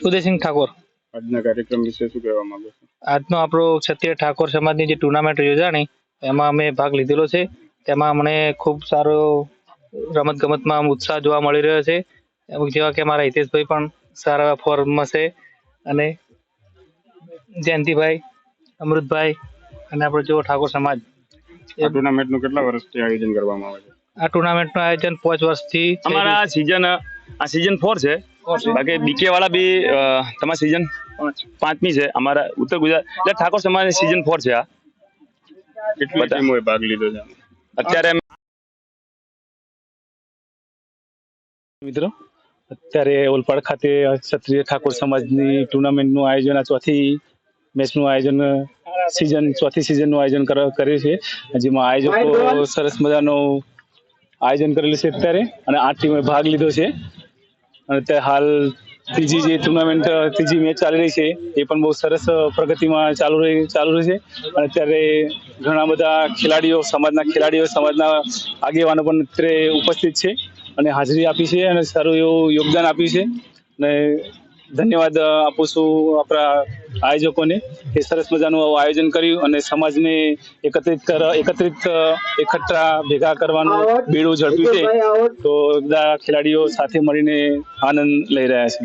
ઉદયસિંહ ઠાકોર। આજના કાર્યક્રમ વિશે શું કહેવા માંગો છો? આજનો આપણો ક્ષત્રિય ઠાકોર સમાજની જે ટુર્નામેન્ટ યોજાણી એમાં અમે ભાગ લીધેલો છે। તેમાં મને ખૂબ સારો રમત ગમતમાં ઉત્સાહ જોવા મળી રહ્યો છે। જેવા કે મારા હિતેશભાઈ પણ સારા ફોર્મમાં છે અને જયંતિભાઈ, અમૃતભાઈ અને આપણો જેવો ઠાકોર સમાજ। આ ટુર્નામેન્ટનું કેટલા વર્ષથી આયોજન કરવામાં આવે છે? આ ટુર્નામેન્ટનું આયોજન 5 વર્ષથી અમારા સીઝન 4 છે। બાકી બીકે વાળા બી તમારી સીઝન 5મી છે। અમારા ઉત્તર ગુજરાત એટલે ઠાકોર સમાજ સીઝન 4 છે। આ કેટલી ટીમોએ ભાગ લીધો છે? અત્યારે મિત્રો અત્યારે ઓલપાડ ખાતે ક્ષત્રિય ઠાકોર સમાજની ટુર્નામેન્ટનું આયોજન, આ ચોથી મેચનું આયોજન ચોથી સિઝનનું આયોજન કર્યું છે, જેમાં આયોજકો સરસ મજાનું આયોજન કરેલું છે અત્યારે, અને 8 ટીમોએ ભાગ લીધો છે। અને અત્યારે હાલ ત્રીજી મેચ ચાલી રહી છે, એ પણ બહુ સરસ પ્રગતિમાં ચાલુ રહી છે। અને અત્યારે ઘણા બધા ખેલાડીઓ, સમાજના આગેવાનો પણ અત્યારે ઉપસ્થિત છે અને હાજરી આપી છે અને સારું એવું યોગદાન આપ્યું છે। અને ધન્યવાદ આપું છું આપણા આયોજકોને, કે સરસ મજાનું આયોજન કર્યું અને સમાજને એકઠા ભેગા કરવાનું બીડું ઝડપ્યું છે। તો બધા ખેલાડીઓ સાથે મળીને આનંદ લઈ રહ્યા છે।